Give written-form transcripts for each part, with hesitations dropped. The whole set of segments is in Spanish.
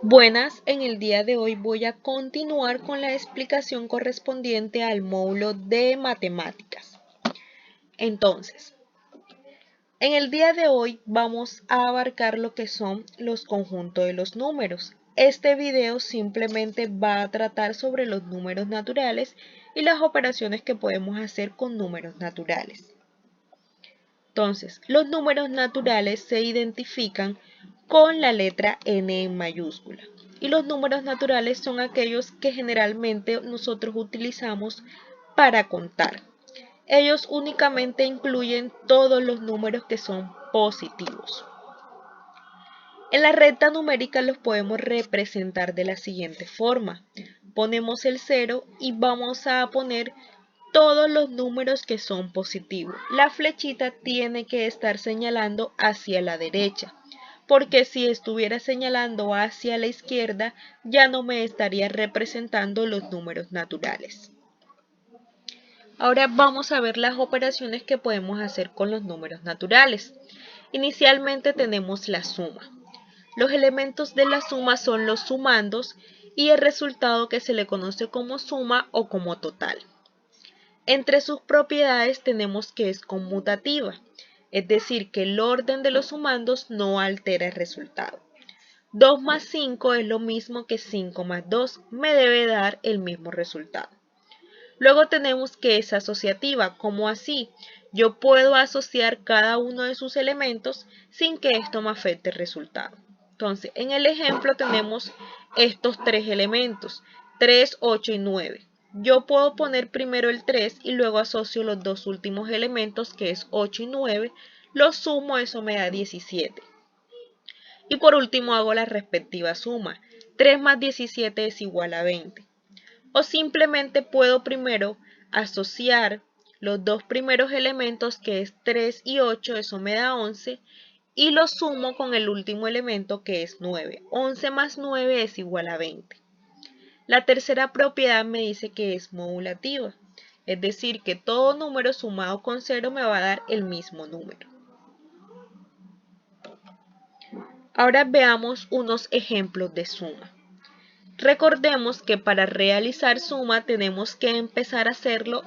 Buenas, en el día de hoy voy a continuar con la explicación correspondiente al módulo de matemáticas. Entonces, en el día de hoy vamos a abarcar lo que son los conjuntos de los números. Este video simplemente va a tratar sobre los números naturales y las operaciones que podemos hacer con números naturales. Entonces, los números naturales se identifican con la letra N en mayúscula. Y los números naturales son aquellos que generalmente nosotros utilizamos para contar. Ellos únicamente incluyen todos los números que son positivos. En la recta numérica los podemos representar de la siguiente forma. Ponemos el 0 y vamos a poner todos los números que son positivos. La flechita tiene que estar señalando hacia la derecha, porque si estuviera señalando hacia la izquierda, ya no me estaría representando los números naturales. Ahora vamos a ver las operaciones que podemos hacer con los números naturales. Inicialmente tenemos la suma. Los elementos de la suma son los sumandos y el resultado que se le conoce como suma o como total. Entre sus propiedades tenemos que es conmutativa, es decir, que el orden de los sumandos no altera el resultado. 2 más 5 es lo mismo que 5 más 2, me debe dar el mismo resultado. Luego tenemos que es asociativa, ¿cómo así? Yo puedo asociar cada uno de sus elementos sin que esto me afecte el resultado. Entonces, en el ejemplo tenemos estos tres elementos, 3, 8 y 9. Yo puedo poner primero el 3 y luego asocio los dos últimos elementos que es 8 y 9, los sumo, eso me da 17. Y por último hago la respectiva suma, 3 más 17 es igual a 20. O simplemente puedo primero asociar los dos primeros elementos que es 3 y 8, eso me da 11, y lo sumo con el último elemento que es 9. 11 más 9 es igual a 20. La tercera propiedad me dice que es modulativa, es decir, que todo número sumado con 0 me va a dar el mismo número. Ahora veamos unos ejemplos de suma. Recordemos que para realizar suma tenemos que empezar a hacerlo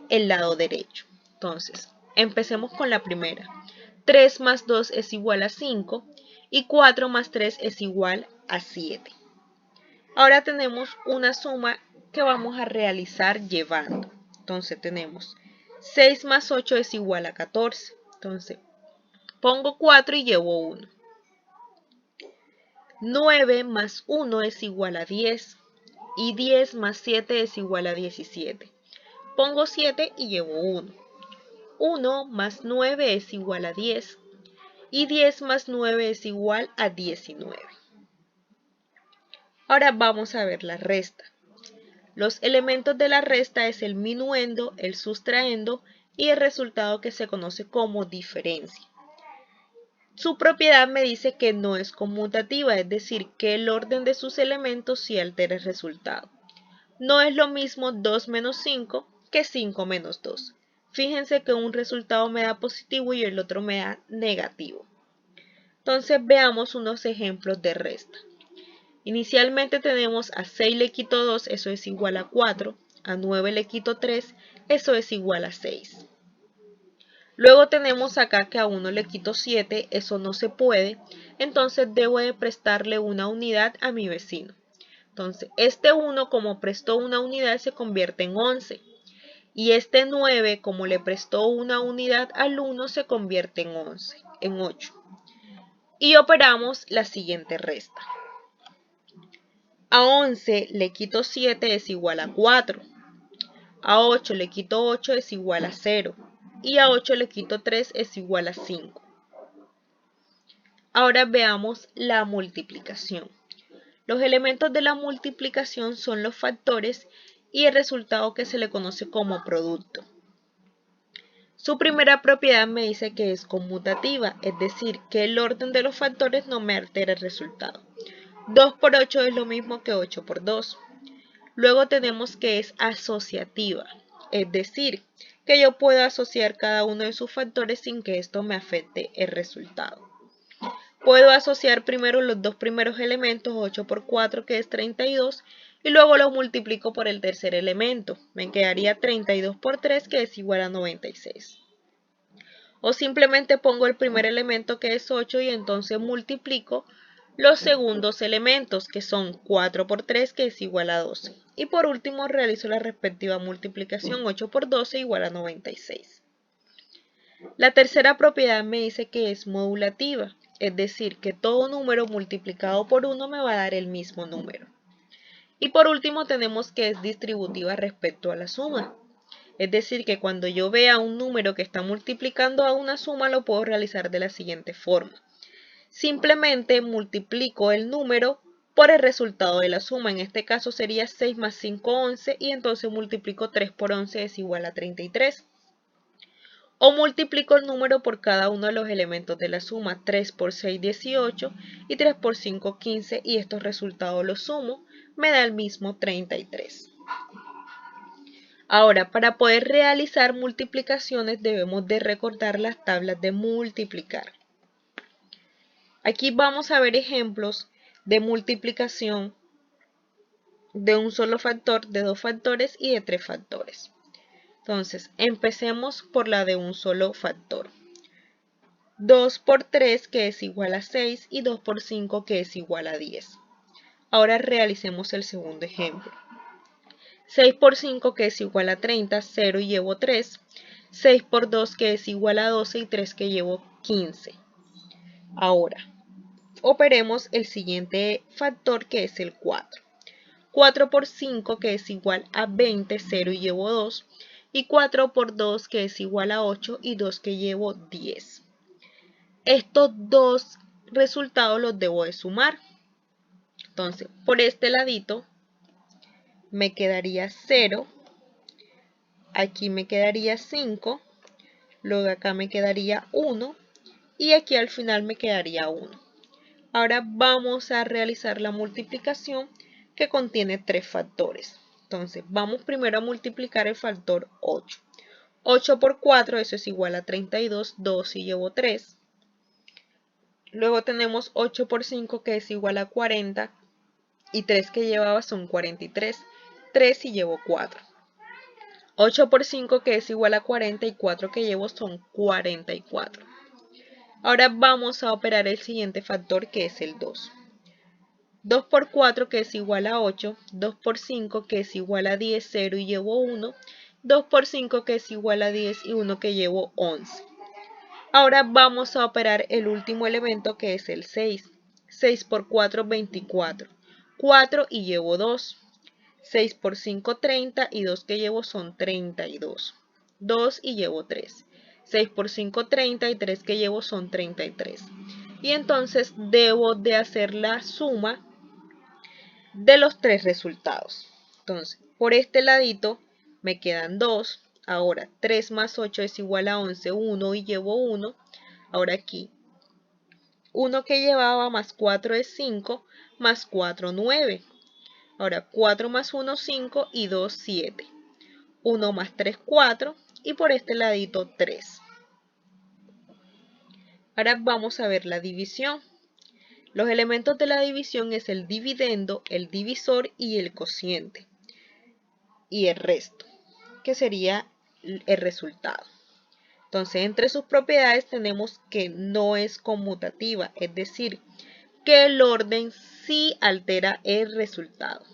del lado derecho. Entonces, empecemos con la primera. 3 más 2 es igual a 5 y 4 más 3 es igual a 7. Ahora tenemos una suma que vamos a realizar llevando. Entonces tenemos 6 más 8 es igual a 14. Entonces, pongo 4 y llevo 1. 9 más 1 es igual a 10 y 10 más 7 es igual a 17. Pongo 7 y llevo 1. 1 más 9 es igual a 10 y 10 más 9 es igual a 19. Ahora vamos a ver la resta. Los elementos de la resta es el minuendo, el sustraendo y el resultado que se conoce como diferencia. Su propiedad me dice que no es conmutativa, es decir, que el orden de sus elementos sí altera el resultado. No es lo mismo 2 menos 5 que 5 menos 2. Fíjense que un resultado me da positivo y el otro me da negativo. Entonces veamos unos ejemplos de resta. Inicialmente tenemos a 6 le quito 2, eso es igual a 4. A 9 le quito 3, eso es igual a 6. Luego tenemos acá que a 1 le quito 7, eso no se puede, entonces debo de prestarle una unidad a mi vecino. Entonces, este 1 como prestó una unidad se convierte en 11. Y este 9 como le prestó una unidad al 1 se convierte en 8. Y operamos la siguiente resta. A 11 le quito 7 es igual a 4. A 8 le quito 8 es igual a 0. Y a 8 le quito 3 es igual a 5. Ahora veamos la multiplicación. Los elementos de la multiplicación son los factores y el resultado que se le conoce como producto. Su primera propiedad me dice que es conmutativa, es decir, que el orden de los factores no me altera el resultado. 2 por 8 es lo mismo que 8 por 2. Luego tenemos que es asociativa, es decir, que yo puedo asociar cada uno de sus factores sin que esto me afecte el resultado. puedo asociar primero los dos primeros elementos, 8 por 4 que es 32, y luego lo multiplico por el tercer elemento. Me quedaría 32 por 3 que es igual a 96. O simplemente pongo el primer elemento que es 8 y entonces multiplico los segundos elementos que son 4 por 3 que es igual a 12. Y por último realizo la respectiva multiplicación, 8 por 12 igual a 96. La tercera propiedad me dice que es modulativa, es decir, que todo número multiplicado por 1 me va a dar el mismo número. Y por último tenemos que es distributiva respecto a la suma. Es decir, que cuando yo vea un número que está multiplicando a una suma, lo puedo realizar de la siguiente forma. Simplemente multiplico el número por el resultado de la suma. En este caso sería 6 más 5, 11, y entonces multiplico 3 por 11 es igual a 33. O multiplico el número por cada uno de los elementos de la suma. 3 por 6, 18, y 3 por 5, 15, y estos resultados los sumo, me da el mismo 33. Ahora, para poder realizar multiplicaciones debemos de recordar las tablas de multiplicar. Aquí vamos a ver ejemplos de multiplicación de un solo factor, de dos factores y de tres factores. Entonces, empecemos por la de un solo factor. 2 por 3 que es igual a 6 y 2 por 5 que es igual a 10. Ahora realicemos el segundo ejemplo. 6 por 5 que es igual a 30, 0 y llevo 3. 6 por 2 que es igual a 12 y 3 que llevo 15. Ahora, operemos el siguiente factor que es el 4. 4 por 5 que es igual a 20, 0 y llevo 2. Y 4 por 2 que es igual a 8 y 2 que llevo 10. Estos dos resultados los debo de sumar. Entonces, por este ladito me quedaría 0, aquí me quedaría 5, luego acá me quedaría 1 y aquí al final me quedaría 1. Ahora vamos a realizar la multiplicación que contiene tres factores. Entonces, vamos primero a multiplicar el factor 8. 8 por 4, eso es igual a 32, 2 y llevo 3. Luego tenemos 8 por 5 que es igual a 40 y 3 que llevaba son 43. 3 y llevo 4. 8 por 5 que es igual a 40 y 4 que llevo son 44. Ahora vamos a operar el siguiente factor que es el 2. 2 por 4 que es igual a 8. 2 por 5 que es igual a 10, 0 y llevo 1. 2 por 5 que es igual a 10 y 1 que llevo 11. Ahora vamos a operar el último elemento que es el 6. 6 por 4, 24. 4 y llevo 2. 6 por 5, 30 y 2 que llevo son 32. 2 y llevo 3. 6 por 5, 30 y 3 que llevo son 33. Y entonces debo de hacer la suma de los tres resultados. Entonces, por este ladito me quedan 2. Ahora 3 más 8 es igual a 11, 1 y llevo 1. Ahora aquí 1 que llevaba más 4 es 5, más 4, 9. Ahora 4 más 1, 5 y 2, 7. 1 más 3, 4 y por este ladito 3. Ahora vamos a ver la división. Los elementos de la división es el dividendo, el divisor y el cociente. Y el resto, que sería el resultado. Entonces, entre sus propiedades tenemos que no es conmutativa, es decir, que el orden sí altera el resultado.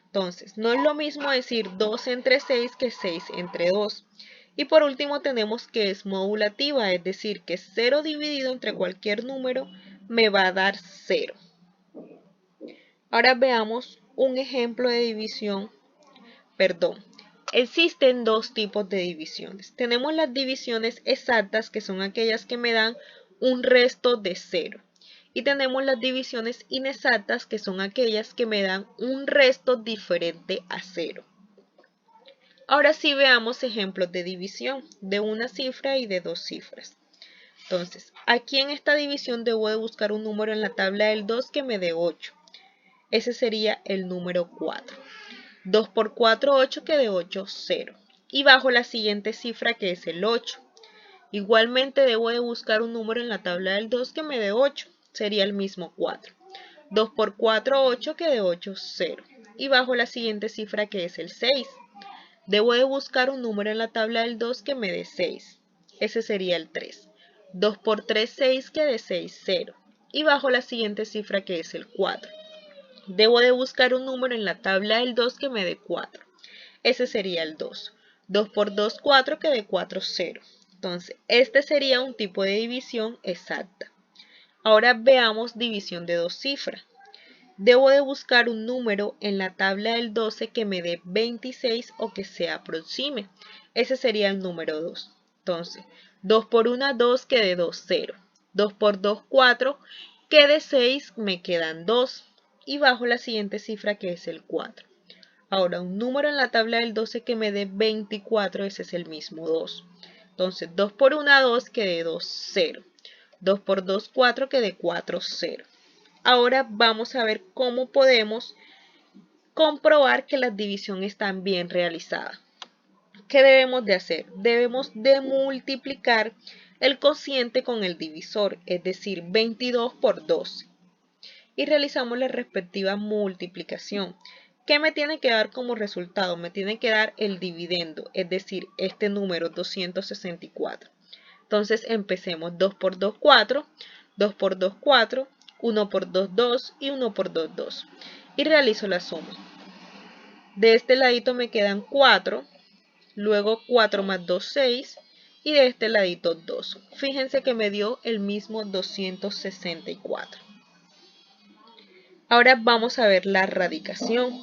Entonces, no es lo mismo decir 2 entre 6 que 6 entre 2. Y por último tenemos que es modulativa, es decir, que 0 dividido entre cualquier número me va a dar 0. Ahora veamos un ejemplo de división. Existen dos tipos de divisiones. Tenemos las divisiones exactas, que son aquellas que me dan un resto de 0. Y tenemos las divisiones inexactas, que son aquellas que me dan un resto diferente a 0. Ahora sí veamos ejemplos de división de una cifra y de dos cifras. Entonces, aquí en esta división debo de buscar un número en la tabla del 2 que me dé 8. Ese sería el número 4. 2 por 4, 8, que de 8, 0. Y bajo la siguiente cifra que es el 8. Igualmente debo de buscar un número en la tabla del 2 que me dé 8, sería el mismo 4. 2 por 4, 8, que de 8, 0. Y bajo la siguiente cifra que es el 6. Debo de buscar un número en la tabla del 2 que me dé 6. Ese sería el 3. 2 por 3, 6, que de 6, 0. Y bajo la siguiente cifra que es el 4. Debo de buscar un número en la tabla del 2 que me dé 4. Ese sería el 2. 2 por 2, 4, que de 4, 0. Entonces, este sería un tipo de división exacta. Ahora veamos división de dos cifras. Debo de buscar un número en la tabla del 12 que me dé 26 o que se aproxime. Ese sería el número 2. Entonces, 2 por 1, 2, que de 2, 0. 2 por 2, 4, que de 6 me quedan 2. Y bajo la siguiente cifra que es el 4. Ahora, un número en la tabla del 12 que me dé 24, ese es el mismo 2. Entonces, 2 por 1, 2, que de 2, 0. 2 por 2, 4, que de 4, 0. Ahora vamos a ver cómo podemos comprobar que las divisiones están bien realizadas. ¿Qué debemos de hacer? Debemos de multiplicar el cociente con el divisor, es decir, 22 por 12. Y realizamos la respectiva multiplicación. ¿Qué me tiene que dar como resultado? Me tiene que dar el dividendo, es decir, este número 264. Entonces empecemos. 2 por 2, 4, 2 por 2, 4, 1 por 2, 2 y 1 por 2, 2. Y realizo la suma. De este ladito me quedan 4, luego 4 más 2, 6, y de este ladito 2. Fíjense que me dio el mismo 264. Ahora vamos a ver la radicación.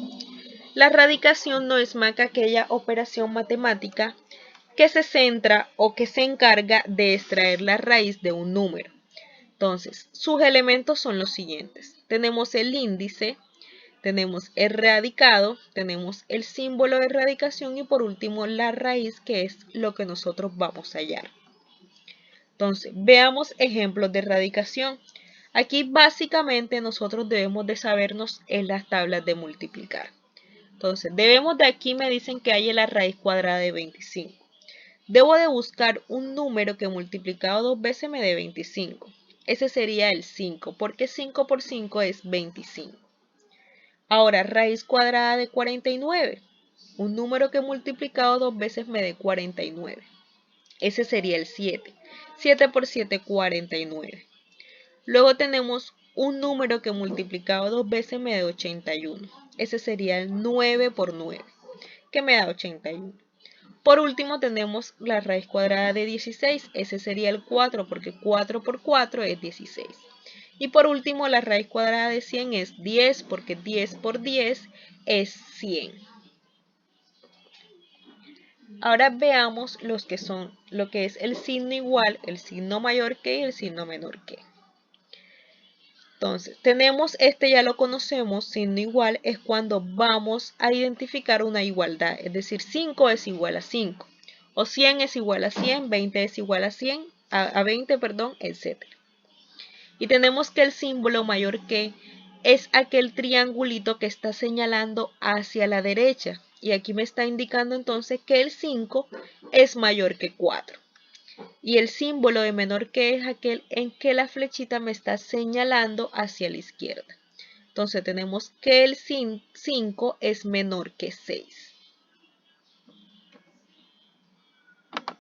La radicación no es más que aquella operación matemática que se centra o que se encarga de extraer la raíz de un número. Entonces, sus elementos son los siguientes. Tenemos el índice, tenemos el radicado, tenemos el símbolo de radicación y por último la raíz, que es lo que nosotros vamos a hallar. Entonces, veamos ejemplos de radicación. Aquí básicamente nosotros debemos de sabernos en las tablas de multiplicar. Entonces, debemos de aquí me dicen que hay la raíz cuadrada de 25. Debo de buscar un número que multiplicado dos veces me dé 25. Ese sería el 5, porque 5 por 5 es 25. Ahora, raíz cuadrada de 49. Un número que multiplicado dos veces me dé 49. Ese sería el 7. 7 por 7, 49. Luego tenemos un número que multiplicado dos veces me dé 81. Ese sería el 9 por 9, que me da 81. Por último tenemos la raíz cuadrada de 16, ese sería el 4 porque 4 por 4 es 16. Y por último la raíz cuadrada de 100 es 10 porque 10 por 10 es 100. Ahora veamos lo que es el signo igual, el signo mayor que y el signo menor que. Entonces, tenemos ya lo conocemos, signo igual es cuando vamos a identificar una igualdad, es decir, 5 es igual a 5, o 100 es igual a 100, 20 es igual a 100, a 20, perdón, etc. Y tenemos que el símbolo mayor que es aquel triangulito que está señalando hacia la derecha, y aquí me está indicando entonces que el 5 es mayor que 4. Y el símbolo de menor que es aquel en que la flechita me está señalando hacia la izquierda. Entonces tenemos que el 5 es menor que 6.